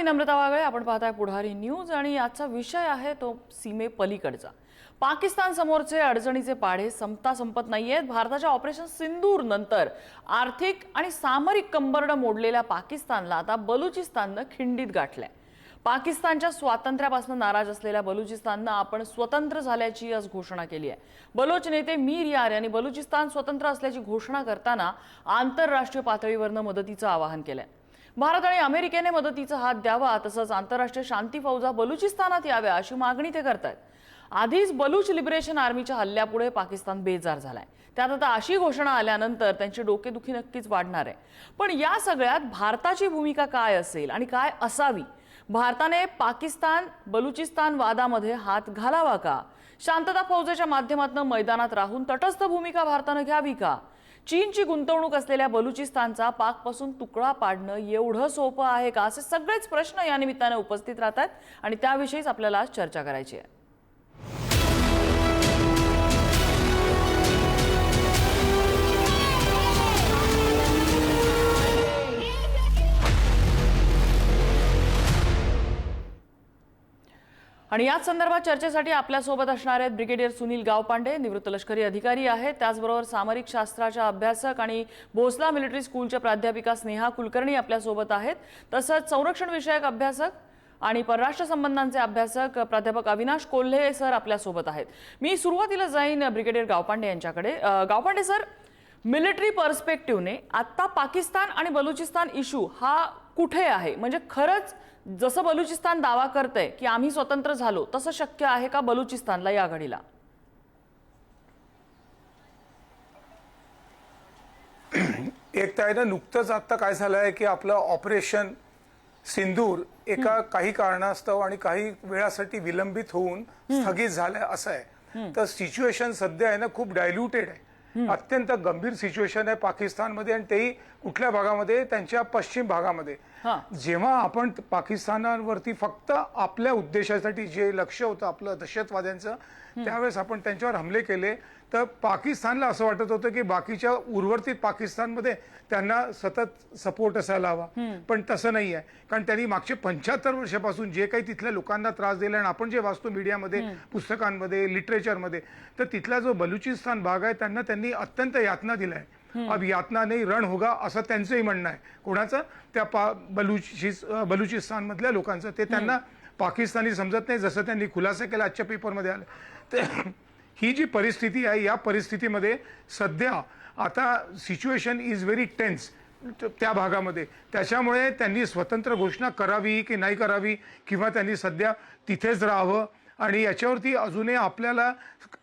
मी नम्रता वागळे. आपण पाहताय पुढारी न्यूज आणि आजचा विषय आहे तो सीमेपलीकडचा. पाकिस्तान समोरचे अडचणीचे पाढे संपत नाहीयेत. भारताच्या ऑपरेशन सिंदूर नंतर आर्थिक आणि सामरिक कंबरडं मोडलेल्या पाकिस्तानला आता बलुचिस्ताननं खिंडीत गाठलंय. पाकिस्तानच्या स्वातंत्र्यापासून नाराज असलेल्या बलुचिस्ताननं आपण स्वतंत्र झाल्याची आज घोषणा केली आहे. बलोच नेते मीर यार यांनी बलुचिस्तान स्वतंत्र असल्याची घोषणा करताना आंतरराष्ट्रीय पातळीवरनं मदतीचं आवाहन केलंय. भारत आणि अमेरिकेने मदतीचा हात द्यावा, तसंच आंतरराष्ट्रीय शांती फौजा बलुचिस्तानात याव्या अशी मागणी ते करतायत. आधीच बलूच लिबरेशन आर्मीच्या हल्ल्यापुढे पाकिस्तान बेजार झालाय. त्यात आता अशी घोषणा आल्यानंतर त्यांची डोकेदुखी नक्कीच वाढणार आहे. पण या सगळ्यात भारताची भूमिका काय असेल आणि काय असावी? भारताने पाकिस्तान बलुचिस्तान वादामध्ये हात घालावा का? शांतता फौजेच्या माध्यमातून मैदानात राहून तटस्थ भूमिका भारताने घ्यावी का? चीनची गुंतवणूक असलेल्या बलुचिस्तानचा पाकपासून तुकडा पाडणं एवढं सोपं आहे का? असे सगळेच प्रश्न या निमित्ताने उपस्थित राहतात आणि त्याविषयीच आपल्याला आज चर्चा करायची आहे. आणि याच संदर्भात चर्चेसाठी आपल्यासोबत असणार आहेत ब्रिगेडियर सुनील गावपांडे, निवृत्त लष्करी अधिकारी आहेत. त्याचबरोबर सामरिक शास्त्राच्या अभ्यासक आणि भोसला मिलिटरी स्कूलच्या प्राध्यापिका स्नेहा कुलकर्णी आपल्यासोबत आहेत. तसंच संरक्षण विषयक अभ्यासक आणि परराष्ट्र संबंधांचे अभ्यासक प्राध्यापक अविनाश कोल्हे सर आपल्यासोबत आहेत. मी सुरुवातीला जाईन ब्रिगेडियर गावपांडे यांच्याकडे. गावपांडे सर, मिलिटरी पर्स्पेक्टिव्हने आता पाकिस्तान आणि बलुचिस्तान इश्यू हा कुठे आहे? म्हणजे खरंच जसं बलुचिस्तान दावा करतंय की आम्ही स्वतंत्र झालो, तसं शक्य आहे का बलुचिस्तानला या घडीला? एक तर आहे ना, नुकतंच आता काय झालंय की आपलं ऑपरेशन सिंदूर एका काही कारणास्तव आणि काही वेळासाठी विलंबित होऊन स्थगित झालंय असं आहे. तर सिच्युएशन सध्या आहे ना खूप डायल्युटेड आहे. अत्यंत गंभीर सिच्युएशन आहे पाकिस्तानमध्ये, आणि तेही कुठल्या भागामध्ये? त्यांच्या पश्चिम भागामध्ये. जेव्हा आपण पाकिस्तानावरती फक्त आपल्या उद्देशासाठी जे लक्ष होतं आपलं दहशतवाद्यांचं, त्यावेळेस आपण त्यांच्यावर हमले केले, तर पाकिस्तानला असं वाटत होतं की बाकीच्या उर्वरित पाकिस्तानमध्ये त्यांना सतत सपोर्ट असायला हवा. पण तसं नाही आहे, कारण त्यांनी मागचे 75 वर्षापासून जे काही तिथल्या लोकांना त्रास दिला, आणि आपण जे वाचतो मीडियामध्ये, पुस्तकांमध्ये, लिटरेचरमध्ये, तर तिथला जो बलुचिस्तान भाग आहे त्यांना त्यांनी अत्यंत यातना दिलाय. अब यातना नाही रण होगा असं त्यांचंही म्हणणं आहे. कोणाचं? त्या बलुचिस्तान मधल्या लोकांचं. ते त्यांना पाकिस्तानी समजत नाही, जसं त्यांनी खुलासा केला आजच्या पेपरमध्ये आलं. तर ही जी परिस्थिती आहे, या परिस्थितीमध्ये सध्या आता सिच्युएशन इज व्हेरी टेन्स त्या भागामध्ये. त्याच्यामुळे त्यांनी स्वतंत्र घोषणा करावी की नाही करावी, किंवा त्यांनी सध्या तिथेच राहावं, आणि याच्यावरती अजूनही आपल्याला,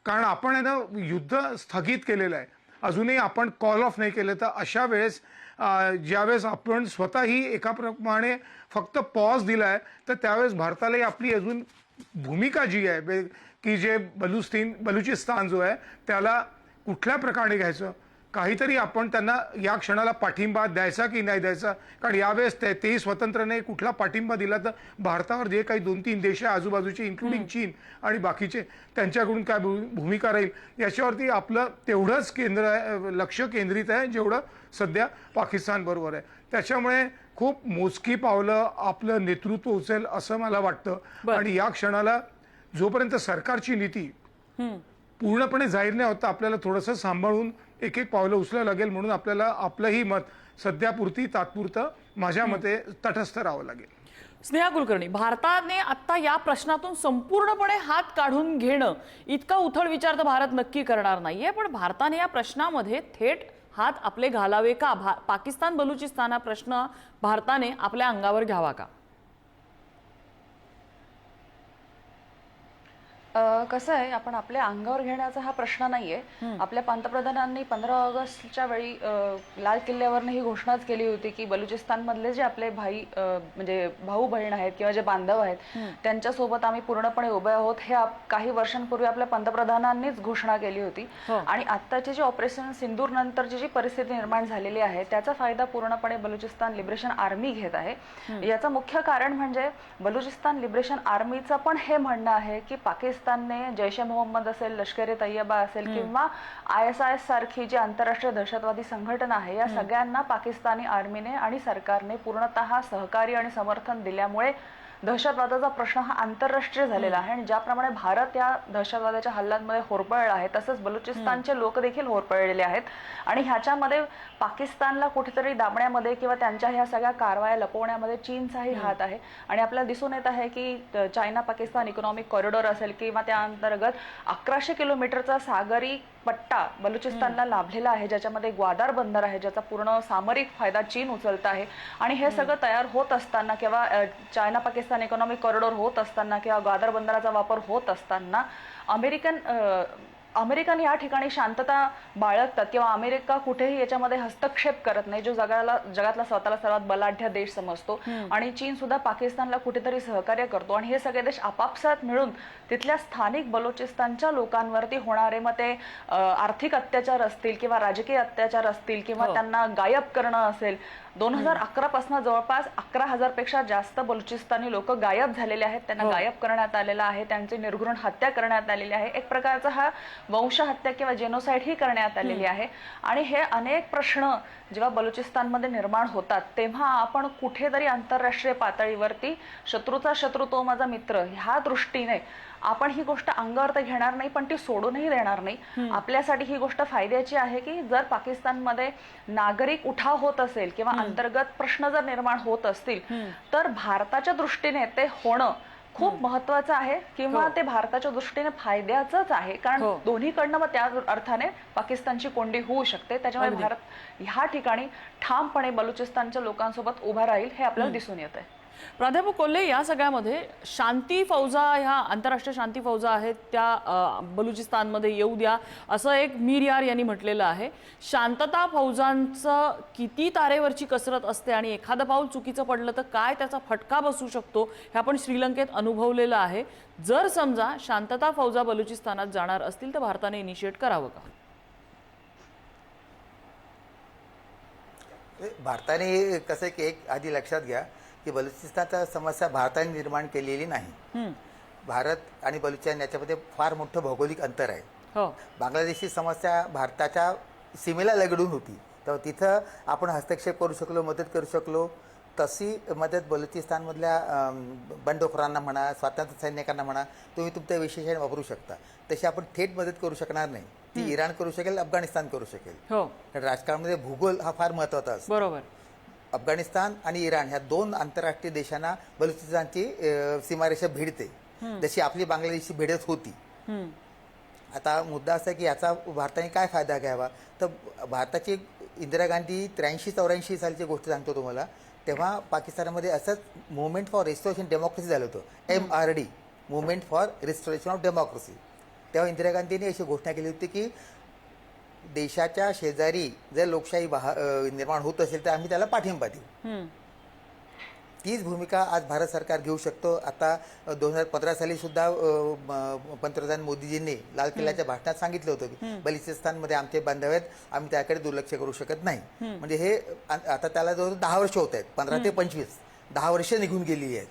कारण आपण आहे ना युद्ध स्थगित केलेलं आहे, अजूनही आपण कॉल ऑफ नाही केलं. तर अशा वेळेस ज्यावेळेस आपण स्वतःही एकाप्रमाणे फक्त पॉज दिलाय, तर त्यावेळेस भारतालाही आपली अजून भूमिका जी आहे की जे बलुचिस्तान जो आहे त्याला कुठल्या प्रकारे घ्यायचं, काहीतरी आपण त्यांना या क्षणाला पाठिंबा द्यायचा की नाही द्यायचा. कारण यावेळेस तेही स्वतंत्र नाही, कुठला पाठिंबा दिला तर भारतावर जे काही 2-3 देश आहे आजूबाजूचे, इन्क्लुडिंग चीन आणि बाकीचे, त्यांच्याकडून काय भूमिका राहील याच्यावरती आपलं तेवढंच लक्ष केंद्रित आहे जेवढं सध्या पाकिस्तान बरोबर आहे. त्याच्यामुळे खूप मोजकी पावलं आपलं नेतृत्व उचलेल असं मला वाटतं. आणि या क्षणाला जोपर्यंत सरकारची नीती पूर्णपणे जाहीर नाही होता, आपल्याला थोडंसं सांभाळून एक एक पावलं उचलायला लागेल. म्हणून आपल्याला आपलंही मत सध्यापुरती तात्पुरतं माझ्या मते तटस्थ राहावं लागेल. स्नेहा कुलकर्णी, भारताने आता या प्रश्नातून संपूर्णपणे हात काढून घेणं इतका उथळ विचार तर भारत नक्की करणार नाहीये, पण भारताने या प्रश्नामध्ये थेट हात आपले घालावे का? पाकिस्तान बलुचिस्तान हा प्रश्न भारताने आपल्या अंगावर घ्यावा का? कसं आहे, आपण आपल्या अंगावर घेण्याचा हा प्रश्न नाहीये. आपल्या पंतप्रधानांनी 15 ऑगस्टच्या वेळी लाल किल्ल्यावरनं ही घोषणाच केली होती की बलुचिस्तान मधले जे आपले म्हणजे भाऊ बहीण आहेत किंवा जे बांधव आहेत त्यांच्यासोबत आम्ही पूर्णपणे उभे आहोत. हे काही वर्षांपूर्वी आपल्या पंतप्रधानांनीच घोषणा केली होती. आणि आत्ताची जी ऑपरेशन सिंदूर नंतरची जी परिस्थिती निर्माण झालेली आहे त्याचा फायदा पूर्णपणे बलुचिस्तान लिबरेशन आर्मी घेत आहे. याचं मुख्य कारण म्हणजे बलुचिस्तान लिबरेशन आर्मीचं पण हे म्हणणं आहे की पाकिस्तान पाकिस्तानने जैश ए मोहम्मद असेल, लष्कर ए तय्यबा असेल किंवा ISIS सारखी जी आंतरराष्ट्रीय दहशतवादी संघटना आहे, या सगळ्यांना पाकिस्तानी आर्मीने आणि सरकारने पूर्णतः सहकार्य आणि समर्थन दिल्यामुळे दहशतवादाचा प्रश्न हा आंतरराष्ट्रीय झालेला आहे. आणि ज्याप्रमाणे भारत या दहशतवादाच्या हल्ल्यांमध्ये होरपळला आहे, तसंच बलुचिस्तानचे लोक देखील होरपळलेले आहेत. आणि ह्याच्यामध्ये पाकिस्तानला कुठेतरी दाबण्यामध्ये किंवा त्यांच्या ह्या सगळ्या कारवाया लपवण्यामध्ये चीनचाही हात आहे. आणि आपल्याला दिसून येत आहे की चायना पाकिस्तान इकॉनॉमिक कॉरिडॉर असेल किंवा त्या अंतर्गत 1100 किलोमीटरचा सागरी पट्टा बलुचिस्तानला लाभलेला आहे, ज्याच्यामध्ये ग्वादार बंदर आहे, ज्याचा पूर्ण सामरिक फायदा चीन उचलत आहे. आणि हे सगळं तयार होत असताना किंवा चायना पाकिस्तान इकॉनॉमिक कॉरिडॉर होत असताना किंवा ग्वादार बंदराचा वापर होत असताना अमेरिकन या ठिकाणी शांतता बाळगतात किंवा अमेरिका कुठेही याच्यामध्ये हस्तक्षेप करत नाही, जो जगातला स्वतःला सर्वात बलाढ्य देश समजतो. आणि चीन सुद्धा पाकिस्तानला कुठेतरी सहकार्य करतो. आणि हे सगळे देश आपापसात मिळून तिथल्या स्थानिक बलुचिस्तानच्या लोकांवरती होणारे मग ते आर्थिक अत्याचार असतील किंवा राजकीय अत्याचार असतील किंवा त्यांना गायब करणं असेल, 2011 पासून जवळपास 11,000 पेक्षा जास्त बलुचिस्तानी लोक गायब झालेले आहेत. त्यांना गायब करण्यात आलेलं आहे, त्यांची निर्घृण हत्या करण्यात आलेली आहे. एक प्रकारचा हा वंशहत्या किंवा जेनोसाइड ही करण्यात आलेली आहे. आणि हे अनेक प्रश्न जेव्हा बलुचिस्तानमध्ये निर्माण होतात, तेव्हा आपण कुठेतरी आंतरराष्ट्रीय पातळीवरती शत्रूचा शत्रू तो माझा मित्र ह्या दृष्टीने आपण ही गोष्ट अंगावर तर घेणार नाही, पण ती सोडूनही देणार नाही. आपल्यासाठी ही गोष्ट फायद्याची आहे की जर पाकिस्तानमध्ये नागरिक उठाव होत असेल किंवा अंतर्गत प्रश्न जर निर्माण होत असतील, तर भारताच्या दृष्टीने ते होणं खूप महत्वाचं आहे किंवा ते भारताच्या दृष्टीने फायद्याचंच आहे. कारण दोन्हीकडनं मग त्या अर्थाने पाकिस्तानची कोंडी होऊ शकते. त्याच्यामुळे भारत ह्या ठिकाणी ठामपणे बलुचिस्तानच्या लोकांसोबत उभा राहील हे आपल्याला दिसून येत आहे. प्राध्यापक कोल्हे, या सगळ्यामध्ये शांती फौजा, ह्या आंतरराष्ट्रीय शांती फौजा आहेत त्या बलुचिस्तानमध्ये येऊ द्या असं एक मीर यार यांनी म्हटलेलं आहे. शांतता फौजांचं किती तारेवरची कसरत असते आणि एखादं पाऊल चुकीचं पडलं तर काय त्याचा फटका बसू शकतो हे आपण श्रीलंकेत अनुभवलेलं आहे. जर समजा शांतता फौजा बलुचिस्तानात जाणार असतील तर भारताने इनिशिएट करावं का? भारताने कसं की एक आधी लक्षात घ्या की बलुचिस्तानचा समस्या भारताने निर्माण केलेली नाही. भारत आणि बलुचिस्तान याच्यामध्ये फार मोठं भौगोलिक अंतर आहे. बांगलादेशची समस्या भारताच्या सीमेला लगडून होती, तर तिथं आपण हस्तक्षेप करू शकलो, मदत करू शकलो. तशी मदत बलुचिस्तानमधल्या बंडखोरांना म्हणा, स्वातंत्र्य सैनिकांना म्हणा, तुम्ही तुमच्या विशेषण वापरू शकता. तशी आपण थेट मदत करू शकणार नाही. ती इराण करू शकेल, अफगाणिस्तान करू शकेल. कारण राजकारणामध्ये भूगोल हा फार महत्त्वाचा असतो. बरोबर. अफगाणिस्तान आणि इराण ह्या दोन आंतरराष्ट्रीय देशांना बलुचिस्तानची सीमारेषा भिडते, जशी आपली बांगलादेशची भिडत होती. आता मुद्दा असा की याचा भारताने काय फायदा घ्यावा, तर भारताची इंदिरा गांधी 83-84 सालची गोष्ट सांगतो तुम्हाला, तेव्हा पाकिस्तानमध्ये असंच मुवमेंट फॉर रिस्टोरेशन डेमोक्रेसी झालं होतं, MRD, movement for restoration of democracy. तेव्हा इंदिरा गांधींनी अशी घोषणा केली होती की देशाच्या शेजारी जर लोकशाही निर्माण होत असेल तर आम्ही त्याला पाठिंबा देऊ. तीच भूमिका आज भारत सरकार घेऊ शकतो. आता 2015 साली सुद्धा पंतप्रधान मोदीजींनी लाल किल्ल्याच्या भाषणात सांगितलं होतं की बलुचिस्तानमध्ये आमचे बांधव आहेत, आम्ही त्याकडे दुर्लक्ष करू शकत नाही. म्हणजे हे आता त्याला जवळ 10 वर्ष होत आहेत, 15 ते 25, 10 वर्ष निघून गेलेली आहेत.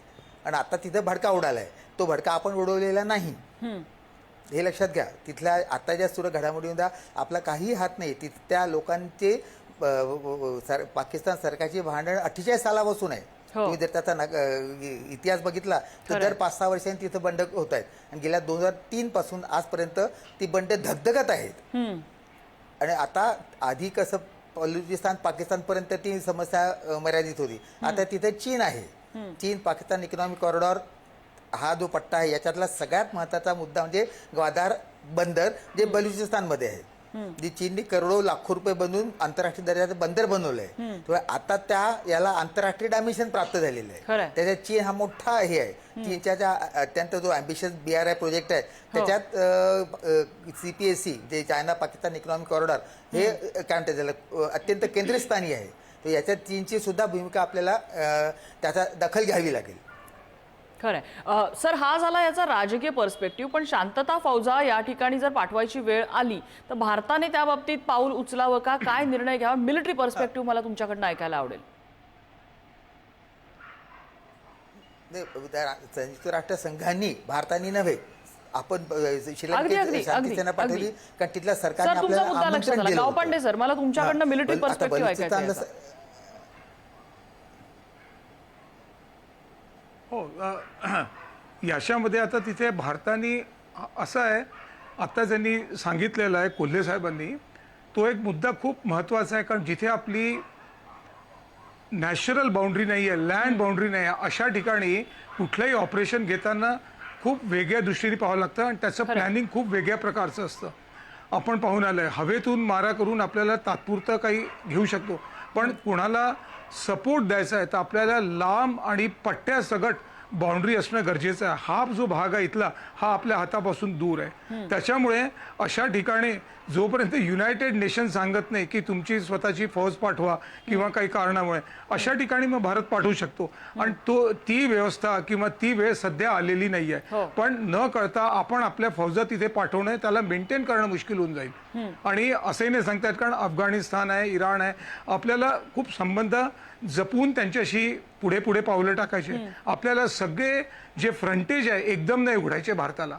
आणि आता तिथं भडका उडाला आहे. तो भडका आपण उडवलेला नाही, हे लक्षात घ्या. तिथल्या आता ज्या सुरू घडामोडीमध्ये आपला काही हात नाही. तिथल्या लोकांचे पाकिस्तान सरकारची भांडण 48 सालापासून आहे. तुम्ही जर त्याचा इतिहास बघितला तर दर 5-6 वर्षांनी तिथं बंड होत आहेत. आणि गेल्या 2003 पासून आजपर्यंत ती बंड धगधगत आहेत. आणि आता आधी कसं बलुचिस्तान पाकिस्तानपर्यंत ती समस्या मर्यादित होती, आता तिथे चीन आहे. चीन पाकिस्तान इकॉनॉमिक कॉरिडॉर हा जो पट्टा आहे याच्यातला सगळ्यात महत्त्वाचा मुद्दा म्हणजे ग्वादार बंदर, जे बलुचिस्तानमध्ये आहे. जी चीनने करोडो लाखो रुपये बनवून आंतरराष्ट्रीय दर्जाचं बंदर बनवलंय. आता याला आंतरराष्ट्रीय डायमेन्शन प्राप्त झालेलं आहे. त्याच्यात चीन हा मोठा हे आहे. चीनच्या ज्या अत्यंत जो अँबिशियस BRI प्रोजेक्ट आहे त्याच्यात CPSC जे चायना पाकिस्तान इकॉनॉमिक कॉरिडॉर हे काय म्हणतात त्याला अत्यंत केंद्रस्थानी आहे. तर याच्यात चीनची सुद्धा भूमिका आपल्याला त्याचा दखल घ्यावी लागेल. खरंय. सर, हा झाला याचा राजकीय पर्स्पेक्टिव्ह, पण शांतता फौजा या ठिकाणी जर पाठवायची वेळ आली तर भारताने त्या बाबतीत पाऊल उचलावं का, काय निर्णय घ्यावा, मिलिटरी पर्स्पेक्टिव्ह मला तुमच्याकडनं ऐकायला आवडेल. संयुक्त राष्ट्र संघांनी, भारताने नव्हे, आपण अगदी, श्रीलंकेत अगदी, शांतीसेना अगदी. पाठवली कारण तिथल्या सर सरकारने तुमचा आपल्याला मुद्दा लक्षात आमंत्रण आला. दिलं गावपांडे होतं. सर, मला तुमच्याकडनं मिलिटरी आता पर्स्पेक्टिव्ह ऐकायचं आहे बलुचिस्तानला याचा. हो याच्यामध्ये आता तिथे भारताने असं आहे, आता ज्यांनी सांगितलेलं आहे कोल्हे साहेबांनी, तो एक मुद्दा खूप महत्त्वाचा आहे. कारण जिथे आपली नॅचरल बाउंड्री नाही आहे, लँड बाउंड्री नाही आहे, अशा ठिकाणी कुठलंही ऑपरेशन घेताना खूप वेगळ्या दृष्टीने पाहावं लागतं आणि त्याचं प्लॅनिंग खूप वेगळ्या प्रकारचं असतं. आपण पाहून आलंय, हवेतून मारा करून आपल्याला तात्पुरतं काही घेऊ शकतो, पण कुणाला सपोर्ट द्यायचा आहे तर आपल्याला लांब आणि पट्ट्या सगट बाउंड्री असणं गरजेचं आहे. हा जो भाग आहे इथला, हा आपल्या हातापासून दूर आहे. त्याच्यामुळे अशा ठिकाणी जोपर्यंत युनायटेड नेशन सांगत नाही की तुमची स्वतःची फौज पाठवा किंवा काही कारणामुळे, अशा ठिकाणी मग भारत पाठवू शकतो. आणि ती व्यवस्था किंवा ती वेळ सध्या आलेली नाही आहे. पण न कळता आपण आपल्या फौजा तिथे पाठवणं, त्याला मेंटेन करणं मुश्किल होऊन जाईल. आणि असंही नाही सांगतात, कारण अफगाणिस्तान आहे, इराण आहे, आपल्याला खूप संबंध जपून त्यांच्याशी पुढे पुढे पावलं टाकायचे. आपल्याला सगळे जे फ्रंटेज आहे एकदम नाही उघडायचे भारताला.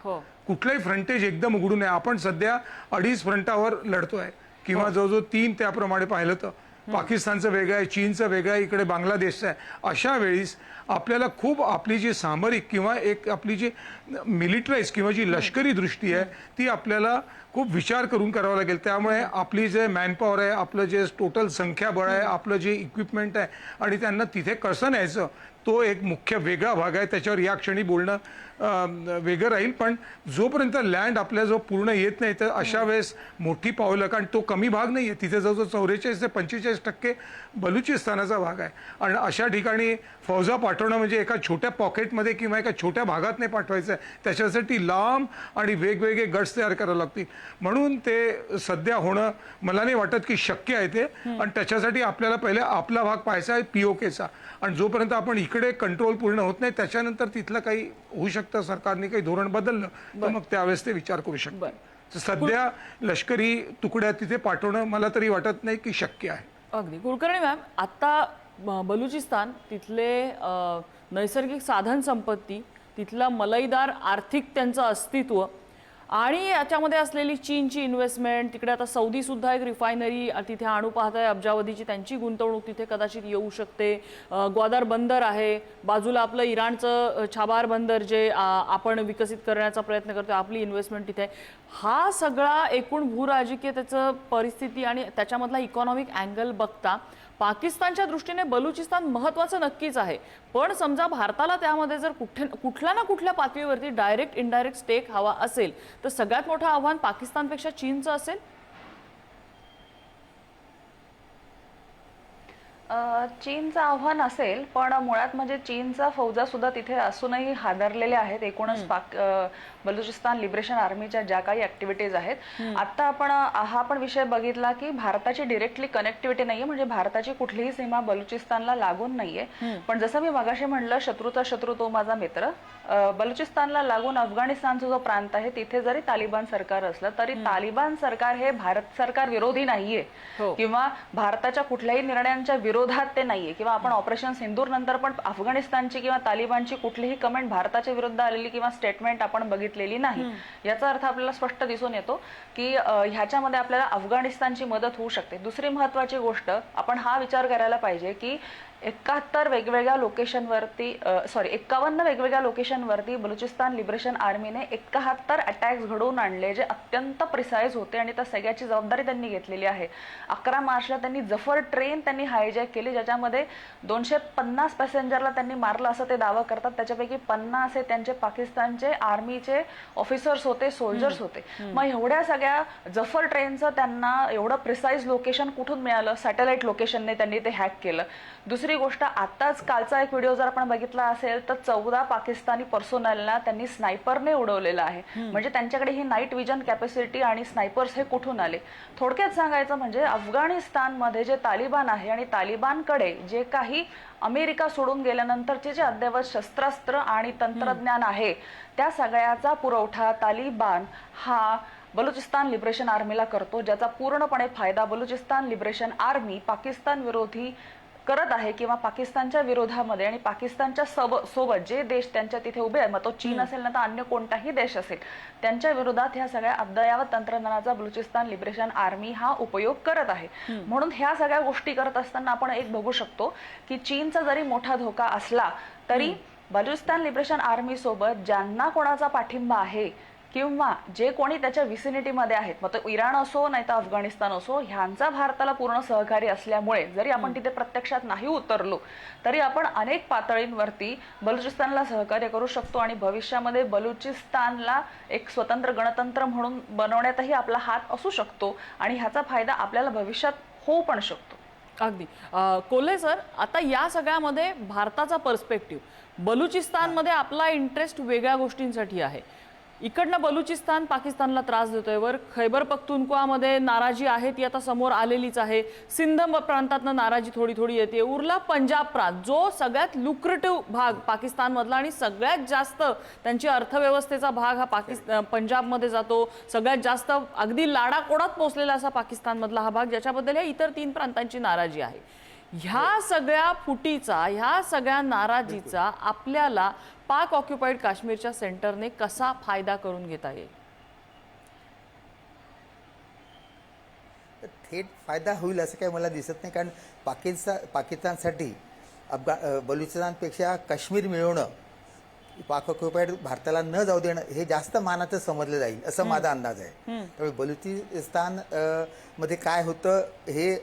कुठलंही फ्रंटेज एकदम उघडू नये. आपण सध्या 2.5 फ्रंटावर लढतोय किंवा जवळजवळ 3 त्याप्रमाणे पाहिलं तर. पाकिस्तानचं वेगळं आहे, चीनचं वेगळं आहे, इकडे बांगलादेशचं आहे. अशा वेळीस आपल्याला खूप आपली जी सामरिक किंवा एक आपली जी मिलिटराईज किंवा जी लष्करी दृष्टी आहे ती आपल्याला खूप विचार करून करावं लागेल. त्यामुळे आपली जे मॅनपॉवर आहे, आपलं जे टोटल संख्याबळ आहे, आपलं जे इक्विपमेंट आहे आणि त्यांना तिथे कसं न्यायचं, तो एक मुख्य वेगळा भाग आहे. त्याच्यावर या क्षणी बोलणं वेगळं राहील. पण जोपर्यंत लँड आपल्याजवळ पूर्ण येत नाही तर अशा वेळेस मोठी पावलं, कारण तो कमी भाग नाही आहे, तिथे जवळजवळ 44 ते 45% बलुचिस्तानाचा भाग आहे. आणि अशा ठिकाणी फौजा पाठवणं म्हणजे एका छोट्या पॉकेटमध्ये किंवा एका छोट्या भागात नाही पाठवायचं आहे. त्याच्यासाठी लांब आणि वेगवेगळे गट्स तयार करावे लागतील. म्हणून ते सध्या होणं मला नाही वाटत की शक्य आहे ते. आणि त्याच्यासाठी आपल्याला पहिले आपला भाग पाहायचा आहे POKचा. आणि जोपर्यंत आपण इकडे कंट्रोल पूर्ण होत नाही, त्याच्यानंतर तिथलं काही होऊ शकतं, सरकारने काही धोरण बदललं तर मग त्यावेळेस ते विचार करू शकतो. सध्या लष्करी तुकड्या तिथे पाठवणं मला तरी वाटत नाही की शक्य आहे. अगदी. कुलकर्णी मॅम, आता बलुचिस्तान तिथले नैसर्गिक साधन संपत्ती, तिथला मलईदार आर्थिक त्यांचं अस्तित्व आणि याच्यामध्ये असलेली चीनची इन्व्हेस्टमेंट, तिकडे आता सौदी सुद्धा एक रिफायनरी तिथे आणू पाहत आहे अब्जावधीची, त्यांची गुंतवणूक तिथे कदाचित येऊ शकते. ग्वादर बंदर आहे, बाजूला आपलं इराणचं छाबार बंदर जे आपण विकसित करण्याचा प्रयत्न करतो, आपली इन्व्हेस्टमेंट तिथे. हा सगळा एकूण भूराजकीय त्याचं परिस्थिती आणि त्याच्यामधला इकॉनॉमिक अँगल बघता पाकिस्तानच्या दृष्टीने बलुचिस्तान महत्त्वाचं नक्कीच आहे. पण समजा भारताला त्यामध्ये जर कुठल्या ना कुठल्या पातळीवरती डायरेक्ट इनडायरेक्ट स्टेक हवा असेल तर सगळ्यात मोठं आव्हान पाकिस्तानपेक्षा चीनचं असेल. चीनचं आव्हान असेल, पण मुळात म्हणजे चीनचा फौजा सुद्धा तिथे असूनही हादरलेल्या आहेत. एकूणच बलुचिस्तान लिबरेशन आर्मीच्या ज्या काही ऍक्टिव्हिटीज आहेत, आता आपण हा पण विषय बघितला की भारताची डिरेक्टली कनेक्टिव्हिटी नाहीये, म्हणजे भारताची कुठलीही सीमा बलुचिस्तानला लागून नाहीये. पण जसं मी मगाशी म्हणलं, शत्रूचा शत्रू तो माझा मित्र. बलुचिस्तानला लागून अफगाणिस्तानचा जो प्रांत आहे तिथे जरी तालिबान सरकार असलं तरी तालिबान सरकार हे भारत सरकार विरोधी नाहीये किंवा भारताच्या कुठल्याही निर्णयांच्या विरोधात ते नाहीये. किंवा आपण ऑपरेशन सिंदूर नंतर पण अफगाणिस्तानची किंवा तालिबानची कुठलीही कमेंट भारताच्या विरुद्ध आलेली किंवा स्टेटमेंट आपण बघितलेली नाही. याचा अर्थ आपल्याला स्पष्ट दिसून येतो की ह्याच्यामध्ये आपल्याला अफगाणिस्तानची मदत होऊ शकते. दुसरी महत्वाची गोष्ट, आपण हा विचार करायला पाहिजे की 51 वेगवेगळ्या लोकेशनवरती बलुचिस्तान लिबरेशन आर्मीने 71 अटॅक्स घडवून आणले, जे अत्यंत प्रिसाइज होते आणि त्या सगळ्याची जबाबदारी त्यांनी घेतलेली आहे. 11 मार्चला त्यांनी जफर ट्रेन त्यांनी हायजॅक केली, ज्याच्यामध्ये 250 पॅसेंजरला त्यांनी मारलं असं ते दावा करतात. त्याच्यापैकी 50 हे त्यांचे पाकिस्तानचे आर्मीचे ऑफिसर्स होते, सोल्जर्स होते. मग एवढ्या सगळ्या जफर ट्रेनचं त्यांना एवढं प्रिसाइज लोकेशन कुठून मिळालं? सॅटेलाइट लोकेशनने त्यांनी ते हॅक केलं. दुसरी गोष्ट, आताच कालचा एक व्हिडिओ जर आपण बघितला असेल तर 14 पाकिस्तानी पर्सोनलला त्यांनी स्नायपरने उडवलेलं आहे. म्हणजे त्यांच्याकडे ही नाईट विजन कॅपॅसिटी आणि स्नायपर्स हे कुठून आले? थोडक्यात सांगायचं म्हणजे अफगाणिस्तानमध्ये जे तालिबान आहे आणि तालिबानकडे जे काही अमेरिका सोडून गेल्यानंतरचे जे अद्ययावत शस्त्रास्त्र आणि तंत्रज्ञान आहे, त्या सगळ्याचा पुरवठा तालिबान हा बलुचिस्तान लिबरेशन आर्मीला करतो, ज्याचा पूर्णपणे फायदा बलुचिस्तान लिबरेशन आर्मी पाकिस्तान विरोधी करत आहे किंवा पाकिस्तानच्या विरोधामध्ये आणि पाकिस्तानच्या सोबत जे देश त्यांच्या तिथे उभे आहेत, मग तो चीन असेल ना तर अन्य कोणताही देश असेल, त्यांच्या विरोधात ह्या सगळ्या अद्ययावत तंत्रज्ञानाचा बलुचिस्तान लिबरेशन आर्मी हा उपयोग करत आहे. म्हणून ह्या सगळ्या गोष्टी करत असताना आपण एक बघू शकतो की चीनचा जरी मोठा धोका असला तरी बलुचिस्तान लिबरेशन आर्मी सोबत ज्यांना कोणाचा पाठिंबा आहे किंवा जे कोणी त्याच्या विसिनिटीमध्ये आहेत, मग तो इराण असो नाही तर अफगाणिस्तान असो, ह्यांचा भारताला पूर्ण सहकार्य असल्यामुळे जरी आपण तिथे प्रत्यक्षात नाही उतरलो तरी आपण अनेक पातळींवरती बलुचिस्तानला सहकार्य करू शकतो आणि भविष्यामध्ये बलुचिस्तानला एक स्वतंत्र गणतंत्र म्हणून बनवण्यातही आपला हात असू शकतो आणि ह्याचा फायदा आपल्याला भविष्यात होऊ पण शकतो. अगदी. कोल्हे सर, आता या सगळ्यामध्ये भारताचा पर्स्पेक्टिव्ह, बलुचिस्तानमध्ये आपला इंटरेस्ट वेगळ्या गोष्टींसाठी आहे. इकडनं बलुचिस्तान पाकिस्तानला त्रास देतोय, वर खैबर पख्तूनख्वामध्ये नाराजी आहे ती आता समोर आलेलीच आहे, सिंध प्रांतातनं नाराजी थोडी थोडी येते, उरला पंजाब प्रांत जो सगळ्यात लुक्रेटिव्ह भाग पाकिस्तानमधला आणि सगळ्यात जास्त त्यांची अर्थव्यवस्थेचा भाग हा पंजाबमध्ये जातो, सगळ्यात जास्त अगदी लाडाकोडात पोचलेला असा पाकिस्तानमधला हा भाग, ज्याच्याबद्दल या इतर 3 प्रांतांची नाराजी आहे. ह्या सगळ्या फुटीचा, ह्या सगळ्या नाराजीचा आपल्याला पाक ऑक्युपाईड काश्मीरच्या सेंटरने कसा फायदा करून घेता येईल? थेट फायदा होईल असं काही मला दिसत नाही, कारण पाकिस्तानसाठी बलुचिस्तानपेक्षा काश्मीर मिळवणं, पाक ऑक्युपाईड भारताला न जाऊ देणं हे जास्त मानाचं समजलं जाईल असं माझा अंदाज आहे. त्यामुळे बलुचिस्तान मध्ये काय होतं हे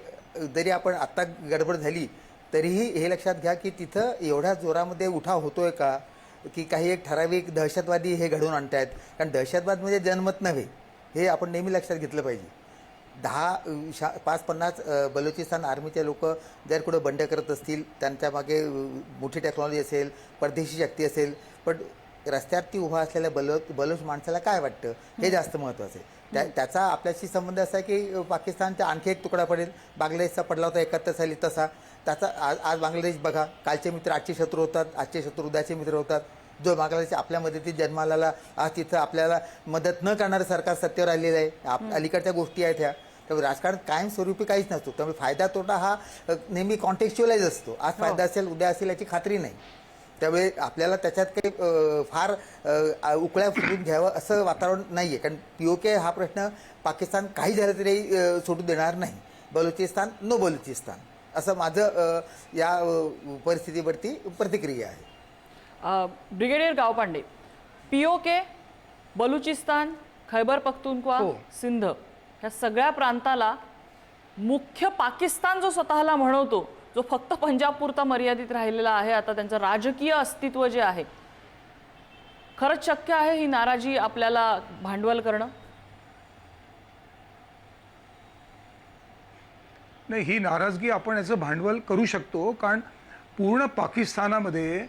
जरी आपण आता गडबड झाली तरीही हे लक्षात घ्या की तिथं एवढ्या जोरामध्ये उठाव होतोय का की काही एक ठराविक दहशतवादी हे घडवून आणतायत. कारण दहशतवाद म्हणजे जन्मत नव्हे, हे आपण नेहमी लक्षात घेतलं पाहिजे. 5-50 बलुचिस्तान आर्मीचे लोक जर कुठं बंड करत असतील, त्यांच्या मागे मोठी टेक्नॉलॉजी असेल, परदेशी शक्ती असेल, पण रस्त्यावरती उभा असलेल्या बलोच माणसाला काय वाटतं हे जास्त महत्त्वाचं आहे. त्याचा आपल्याशी संबंध असा आहे की पाकिस्तानचा आणखी एक तुकडा पडेल. बांगलादेशचा पडला होता 71 साली तसा. त्याचा आज बांगलादेश बघा, कालचे मित्र आजचे शत्रू होतात, आजचे शत्रू उद्याचे मित्र होतात. जो बांगलादेश आपल्या मदतीत जन्माला आला, आज तिथं आपल्याला मदत न करणारं सरकार सत्तेवर आलेलं आहे. अलीकडच्या गोष्टी आहेत ह्या. त्यामुळे राजकारण कायमस्वरूपी काहीच नसतो. त्यामुळे फायदा तोटा हा नेहमी कॉन्टेक्च्युअलाइज असतो. आज फायदा असेल उद्या असेल याची खात्री नाही. त्यामुळे आपल्याला त्याच्यात काही फार उकळ्या फुटून घ्यावं असं वातावरण नाही आहे. कारण POK हा प्रश्न पाकिस्तान काही झालं तरी सोडू देणार नाही. बलुचिस्तान नो बलुचिस्तान असं माझं या परिस्थितीवरती प्रतिक्रिया आहे. ब्रिगेडियर गावपांडे, POK, बलुचिस्तान, खैबर पख्तूनख्वा, सिंध ह्या सगळ्या प्रांताला मुख्य पाकिस्तान जो स्वतःला म्हणवतो, जो फक्त पंजाब पुरता मर्यादित राहिलेला आहे, आता त्यांचं राजकीय अस्तित्व जे आहे, खरंच शक्य आहे ही नाराजी आपल्याला भांडवल करणं? नाही, ही नाराजगी आपण याचं भांडवल करू शकतो. कारण पूर्ण पाकिस्तानामध्ये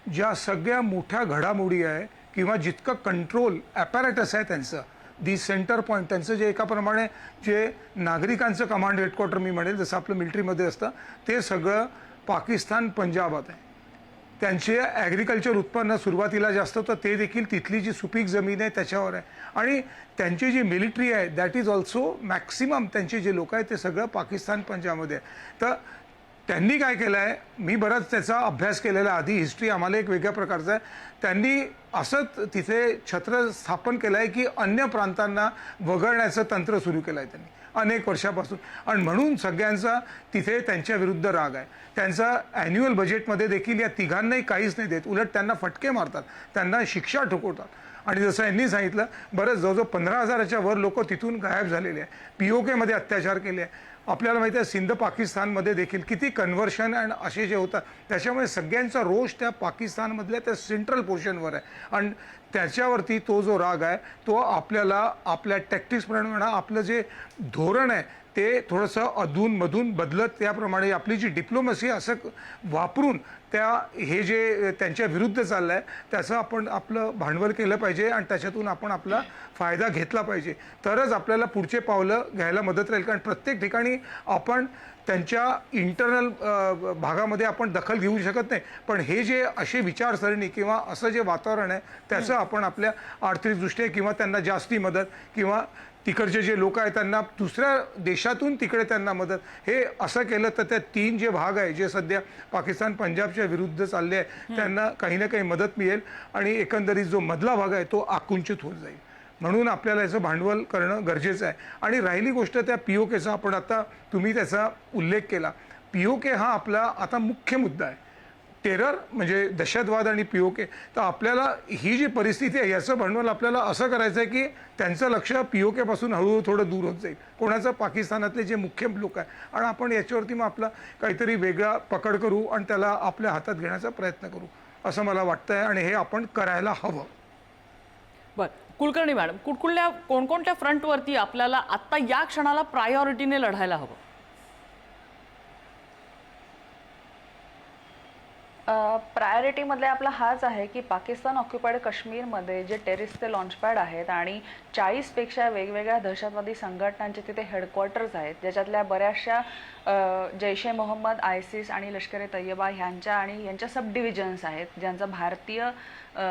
ज्या सगळ्या मोठ्या घडामोडी आहे किंवा जितकं कंट्रोल ॲपॅरेटस आहे त्यांचं, दी सेंटर पॉईंट त्यांचं जे एकाप्रमाणे जे नागरिकांचं कमांड हेडक्वार्टर मी म्हणेल जसं आपलं मिलिटरीमध्ये असतं, ते सगळं पाकिस्तान पंजाबात आहे. त्यांचे ॲग्रिकल्चर उत्पन्न सुरुवातीला जास्त होतं, ते देखील तिथली जी सुपीक जमीन आहे त्याच्यावर आहे. आणि त्यांची जी मिलिटरी आहे दॅट इज ऑल्सो मॅक्सिमम त्यांचे जे लोक आहेत ते सगळं पाकिस्तान पंजाबमध्ये आहे. तर त्यांनी काय केलं आहे, मी बराच त्याचा अभ्यास केलेला, आधी हिस्ट्री आम्हाला एक वेगळ्या प्रकारचं आहे. त्यांनी असंच तिथे छत्र स्थापन केलं आहे की अन्य प्रांतांना वगळण्याचं तंत्र सुरू केलं आहे त्यांनी अनेक वर्षापासून. आणि म्हणून सगळ्यांचा तिथे त्यांच्या विरुद्ध राग आहे. त्यांचा ॲन्युअल बजेटमध्ये देखील या तिघांनाही काहीच नाही देत, उलट त्यांना फटके मारतात, त्यांना शिक्षा ठोकवतात. आणि जसं यांनी सांगितलं, बरंच जवळजवळ 15,000च्या वर लोक तिथून गायब झालेले आहे. POK मध्ये अत्याचार केले आहे. आपल्याला माहिती आहे सिंध पाकिस्तानमध्ये देखील किती कन्व्हर्शन आणि असे जे होतात, त्याच्यामुळे सगळ्यांचा रोष त्या पाकिस्तानमधल्या त्या सेंट्रल पोर्शनवर आहे. आणि त्याच्यावरती तो जो राग आहे तो आपल्याला आपल्या टॅक्टिक्सप्रमाणे म्हणा, आपलं जे धोरण आहे ते थोडंसं अधूनमधून बदलत, त्याप्रमाणे आपली जी डिप्लोमसी असं वापरून हे जे त्यांच्या विरुद्ध चाललं आहे त्याचं आपण आपलं भांडवल केलं पाहिजे आणि त्याच्यातून आपण आपला फायदा घेतला पाहिजे. तरच आपल्याला पुढचे पावलं घ्यायला मदत राहील. कारण प्रत्येक ठिकाणी आपण त्यांच्या इंटरनल भागामध्ये आपण दखल घेऊ शकत नाही, पण हे जे असे विचारसरणी किंवा असं जे वातावरण आहे त्याचं आपण आपल्या आर्थिकदृष्ट्या किंवा त्यांना जास्ती मदत किंवा तिकडचे जे लोक आहेत त्यांना दुसऱ्या देशातून तिकडे त्यांना मदत, हे असं केलं तर त्या 3 जे भाग आहे जे सध्या पाकिस्तान पंजाबच्या विरुद्ध चालले आहे त्यांना काही ना काही मदत मिळेल आणि एकंदरीत जो मधला भाग आहे तो आकुंचित होत जाईल. म्हणून आपल्याला याचं भांडवल करणं गरजेचं आहे. आणि राहिली गोष्ट त्या POKचा, आपण आता तुम्ही त्याचा उल्लेख केला. POK हा आपला आता मुख्य मुद्दा आहे. टेरर म्हणजे दहशतवाद आणि POK. तर आपल्याला ही जी परिस्थिती आहे याचं भांडवल आपल्याला असं करायचं आहे की त्यांचं लक्ष POK पासून हळूहळू थोडं दूर होत जाईल. कोणाचं? पाकिस्तानातले जे मुख्य लोक आहे. आणि आपण याच्यावरती मग आपला काहीतरी वेगळा पकड करू आणि त्याला आपल्या हातात घेण्याचा प्रयत्न करू असं मला वाटतंय आणि हे आपण करायला हवं. बरं, कुलकर्णी मॅडम, कोणकोणत्या फ्रंटवरती आपल्याला आत्ता या क्षणाला प्रायोरिटीने लढायला हवं? प्रायोरिटीमधले आपला हाच आहे की पाकिस्तान ऑक्युपाईड काश्मीरमध्ये जे टेररिस्टचे लॉन्चपॅड आहेत आणि 40पेक्षा वेगवेगळ्या दहशतवादी संघटनांचे तिथे हेडक्वार्टर्स आहेत, ज्याच्यातल्या बऱ्याचशा जैश ए मोहम्मद, ISIS आणि लष्कर ए तय्यबा यांच्या सब डिव्हिजन्स आहेत, ज्यांचा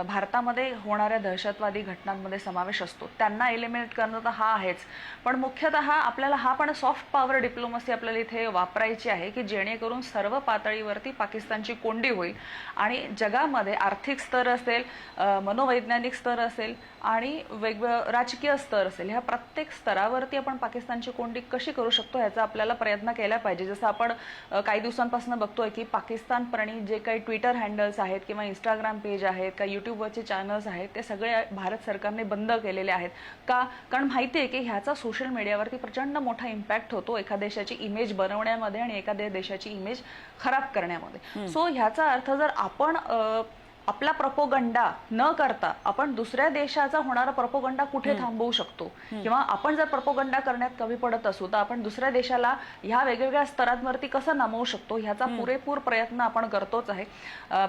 भारतामध्ये होणाऱ्या दहशतवादी घटनांमध्ये समावेश असतो. त्यांना एलिमिनेट करणं तर हा आहेच, पण मुख्यतः आपल्याला हा पण सॉफ्ट पॉवर डिप्लोमसी आपल्याला इथे वापरायची आहे की जेणेकरून सर्व पातळीवरती पाकिस्तानची कोंडी होईल आणि जगामध्ये आर्थिक स्तर असेल, मनोवैज्ञानिक स्तर असेल आणि वेगवेगळं राजकीय स्तर असेल, ह्या प्रत्येक स्तरावरती आपण पाकिस्तानची कोंडी कशी करू शकतो ह्याचा आपल्याला प्रयत्न केला पाहिजे. जसं आपण काही दिवसांपासून बघतोय की पाकिस्तान प्रणीत जे काही ट्विटर हँडल्स आहेत किंवा इंस्टाग्राम पेज आहेत, काही यूट्यूबवरचे चॅनल्स आहेत, ते सगळे भारत सरकारने बंद केलेले आहेत. का? कारण माहिती आहे की ह्याचा सोशल मीडियावरती प्रचंड मोठा इम्पॅक्ट होतो एका देशाची इमेज बनवण्यामध्ये आणि एखाद्या देशाची इमेज खराब करण्यामध्ये. सो ह्याचा अर्थ जर आपण आपला प्रोपोगंडा न करता आपण दुसऱ्या देशाचा होणारा प्रोपोगंडा कुठे थांबवू शकतो, किंवा आपण जर प्रोपोगंडा करण्यात कमी पडत असू तर आपण दुसऱ्या देशाला ह्या वेगवेगळ्या स्तरांवरती कसं नमवू शकतो ह्याचा पुरेपूर प्रयत्न आपण करतोच आहे.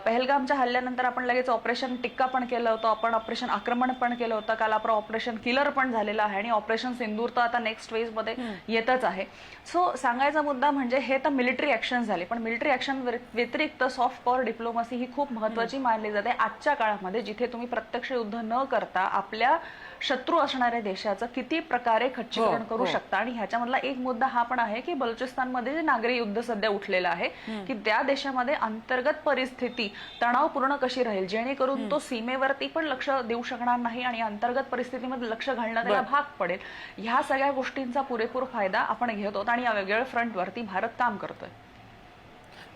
पहलगामच्या हल्ल्यानंतर आपण लगेच ऑपरेशन टिक्का पण केलं होतं, आपण ऑपरेशन आक्रमण पण केलं होतं, काल आपण ऑपरेशन किलर पण झालेलं आहे आणि ऑपरेशन सिंदूर तर आता नेक्स्ट फेजमध्ये येतच आहे. सो सांगायचा मुद्दा म्हणजे हे तर मिलिटरी ऍक्शन झाले, पण मिलिटरी ऍक्शन व्यतिरिक्त सॉफ्ट पॉवर डिप्लोमसी ही खूप महत्त्वाची मानली जाते आजच्या काळामध्ये, जिथे तुम्ही प्रत्यक्ष युद्ध न करता आपल्या शत्रू असणाऱ्या देशाचं किती प्रकारे खच्चीकरण करू शकता. आणि ह्याच्यामधला एक मुद्दा हा पण आहे की बलुचिस्तानमध्ये जे नागरी युद्ध सध्या उठलेलं आहे की त्या देशामध्ये अंतर्गत परिस्थिती तणावपूर्ण कशी राहील जेणेकरून तो सीमेवरती पण लक्ष देऊ शकणार नाही आणि अंतर्गत परिस्थितीमध्ये लक्ष घालणं त्याला भाग पडेल. ह्या सगळ्या गोष्टींचा पुरेपूर फायदा आपण घेत आहोत आणि या वेगवेगळ्या फ्रंटवरती भारत काम करतोय.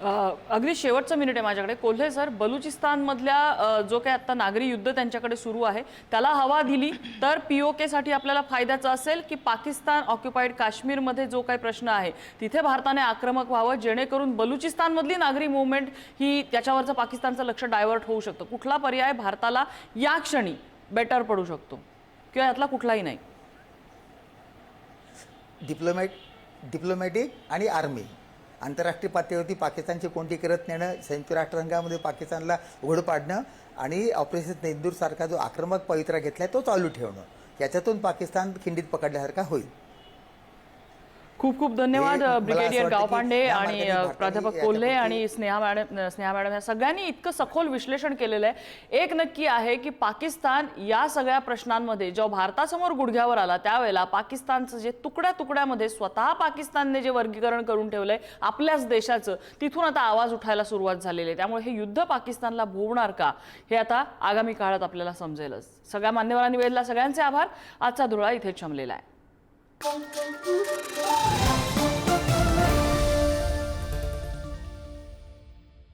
अगदी शेवटचं मिनिट आहे माझ्याकडे. कोल्हे सर, बलुचिस्तानमधल्या जो काही आता नागरी युद्ध त्यांच्याकडे सुरू आहे त्याला हवा दिली तर POK साठी आपल्याला फायद्याचं असेल, की पाकिस्तान ऑक्युपाईड काश्मीरमध्ये जो काही प्रश्न आहे तिथे भारताने आक्रमक व्हावं जेणेकरून बलुचिस्तानमधली नागरी मुवमेंट ही त्याच्यावरचं पाकिस्तानचं लक्ष डायव्हर्ट होऊ शकतं? कुठला पर्याय भारताला या क्षणी बेटर पडू शकतो किंवा यातला कुठलाही नाही? डिप्लोमॅटिक आणि आर्मी आंतरराष्ट्रीय पातळीवरती पाकिस्तानची कोणती करत नेणं, संयुक्त राष्ट्रसंघामध्ये पाकिस्तानला उघड पाडणं आणि ऑपरेशन सिंदूर सारखा जो आक्रमक पवित्रा घेतलाय तो चालू ठेवणं, याच्यातून पाकिस्तान खिंडीत पकडल्यासारखा होईल. खूप खूप धन्यवाद ब्रिगेडियर गावपांडे आणि प्राध्यापक कोल्हे आणि स्नेहा मॅडम या सगळ्यांनी इतकं सखोल विश्लेषण केलेलं आहे. एक नक्की आहे की पाकिस्तान या सगळ्या प्रश्नांमध्ये जेव्हा भारतासमोर गुडघ्यावर आला त्यावेळेला पाकिस्तानचं जे तुकड्या तुकड्यामध्ये स्वतः पाकिस्तानने जे वर्गीकरण करून ठेवलंय आपल्याच देशाचं, तिथून आता आवाज उठायला सुरुवात झालेली आहे. त्यामुळे हे युद्ध पाकिस्तानला भोवणार का हे आता आगामी काळात आपल्याला समजेलच. सगळ्या मान्यवरांनी वेळेला सगळ्यांचे आभार. आजचा धुळा इथेच थांबलेला आहे.